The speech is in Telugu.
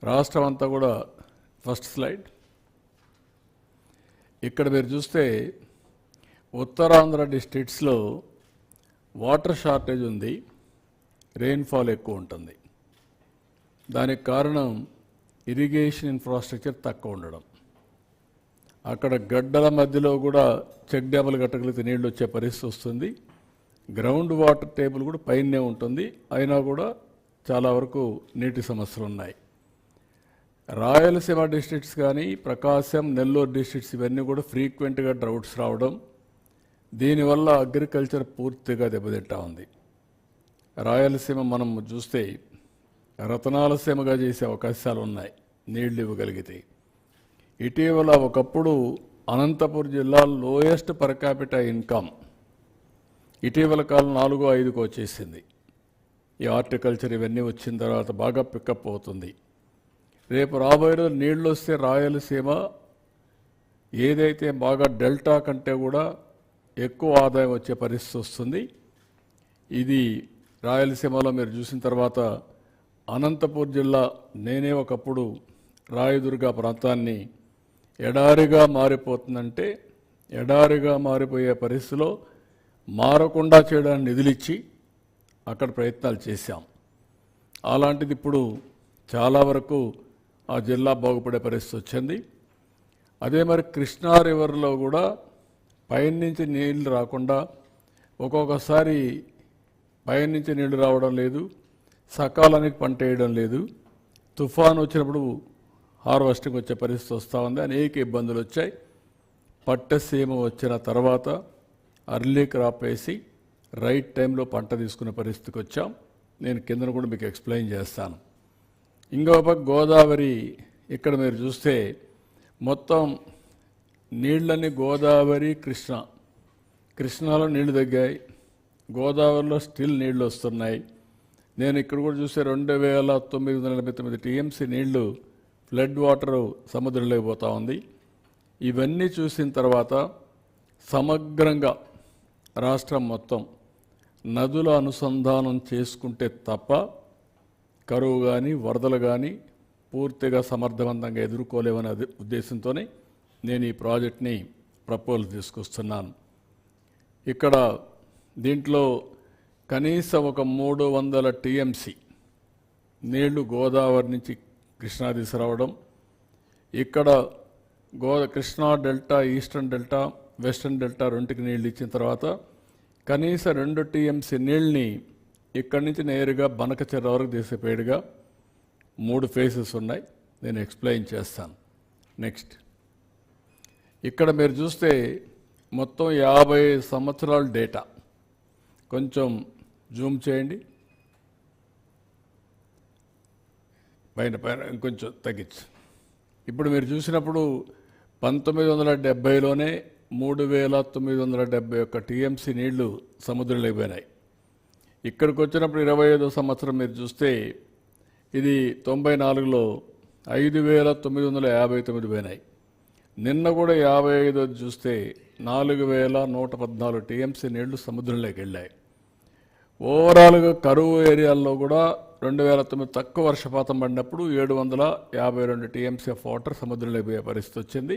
రాష్ట్రం అంతా కూడా ఫస్ట్ స్లైడ్. ఇక్కడ మీరు చూస్తే ఉత్తరాంధ్ర డిస్ట్రిక్ట్స్లో వాటర్ షార్టేజ్ ఉంది, రెయిన్ఫాల్ ఎక్కువ ఉంటుంది. దానికి కారణం ఇరిగేషన్ ఇన్ఫ్రాస్ట్రక్చర్ తక్కువ ఉండడం. అక్కడ గడ్డల మధ్యలో కూడా చెక్ డ్యాములు కట్టగలిగితే నీళ్ళు వచ్చే పరిస్థితి వస్తుంది. గ్రౌండ్ వాటర్ టేబుల్ కూడా పైనే ఉంటుంది, అయినా కూడా చాలా వరకు నీటి సమస్యలు ఉన్నాయి. రాయలసీమ డిస్ట్రిక్ట్స్ కానీ ప్రకాశం, నెల్లూరు డిస్ట్రిక్ట్స్ ఇవన్నీ కూడా ఫ్రీక్వెంట్గా డ్రౌట్స్ రావడం, దీనివల్ల అగ్రికల్చర్ పూర్తిగా దెబ్బతింటా ఉంది. రాయలసీమ మనం చూస్తే రతనాలసీమగా చేసే అవకాశాలు ఉన్నాయి నీళ్లు ఇవ్వగలిగితే. ఇటీవల ఒకప్పుడు అనంతపురం జిల్లా లోయెస్ట్ పర్ క్యాపిటల్ ఇన్కమ్ ఇటీవల కాలం 4-5కు వచ్చేసింది. ఈ హార్టికల్చర్ ఇవన్నీ వచ్చిన తర్వాత బాగా పికప్ అవుతుంది. రేపు రాబోయే రోజు నీళ్ళు వస్తే రాయలసీమ ఏదైతే బాగా డెల్టా కంటే కూడా ఎక్కువ ఆదాయం వచ్చే పరిస్థితి వస్తుంది. ఇది రాయలసీమలో మీరు చూసిన తర్వాత అనంతపూర్ జిల్లా, నేనే ఒకప్పుడు రాయదుర్గ ప్రాంతాన్ని ఎడారిగా మారిపోతుందంటే ఎడారిగా మారిపోయే పరిస్థితిలో మారకుండా చేయడానికి నిధులిచ్చి అక్కడ ప్రయత్నాలు చేశాం. అలాంటిది ఇప్పుడు చాలా వరకు ఆ జిల్లా బాగుపడే పరిస్థితి వచ్చింది. అదే మరి కృష్ణా రివర్లో కూడా పైనుంచి నీళ్ళు రాకుండా ఒక్కొక్కసారి పైనుంచి నీళ్లు రావడం లేదు, సకాలానికి పంట వేయడం లేదు, తుఫాను వచ్చినప్పుడు హార్వెస్టింగ్ వచ్చే పరిస్థితి వస్తూ ఉంది. అనేక ఇబ్బందులు వచ్చాయి. పట్టసీమ వచ్చిన తర్వాత అర్లీ క్రాప్ వేసి రైట్ టైంలో పంట తీసుకునే పరిస్థితికి వచ్చాం. నేను కిందను కూడా మీకు ఎక్స్ప్లెయిన్ చేస్తాను. ఇంకొక గోదావరి, ఇక్కడ మీరు చూస్తే మొత్తం నీళ్ళని గోదావరి, కృష్ణాలో నీళ్లు తగ్గాయి, గోదావరిలో స్టిల్ నీళ్లు వస్తున్నాయి. నేను ఇక్కడ కూడా చూస్తే 2989 టీఎంసీ నీళ్లు ఫ్లడ్ వాటరు సముద్రంలోకి పోతూ ఉంది. ఇవన్నీ చూసిన తర్వాత సమగ్రంగా రాష్ట్రం మొత్తం నదుల అనుసంధానం చేసుకుంటే తప్ప కరువు కానీ వరదలు కానీ పూర్తిగా సమర్థవంతంగా ఎదుర్కోలేవనే ఉద్దేశంతోనే నేను ఈ ప్రాజెక్ట్ని ప్రపోజల్ తీసుకొస్తున్నాను. ఇక్కడ దీంట్లో కనీసం ఒక 300 టీఎంసీ నీళ్లు గోదావరి నుంచి కృష్ణా తీసుకురావడం, ఇక్కడ Krishna delta, eastern delta, western delta రెండుకి నీళ్ళు ఇచ్చిన తర్వాత కనీసం 2 టీఎంసీ నీళ్ళని ఇక్కడి నుంచి నేరుగా బనకచెర్ల వరకు తీసేపేడుగా 3 ఫేసెస్ ఉన్నాయి. నేను ఎక్స్ప్లెయిన్ చేస్తాను. నెక్స్ట్, ఇక్కడ మీరు చూస్తే మొత్తం 50 సంవత్సరాల డేటా. కొంచెం జూమ్ చేయండి, పైన ఇంకొంచెం తగ్గించు. ఇప్పుడు మీరు చూసినప్పుడు 1970లోనే 3971 టీఎంసీ నీళ్లు సముద్రంలోకి పోయినాయి. ఇక్కడికి వచ్చినప్పుడు 25వ సంవత్సరం మీరు చూస్తే ఇది 94లో 5959 పోయినాయి. నిన్న కూడా 55 చూస్తే 4114 టీఎంసీ నీళ్లు సముద్రంలోకి వెళ్ళాయి. ఓవరాల్గా కరువు ఏరియాల్లో కూడా 2009 తక్కువ వర్షపాతం పడినప్పుడు 752 టీఎంసీ ఆఫ్ వాటర్ సముద్రంలోకి పోయే పరిస్థితి వచ్చింది.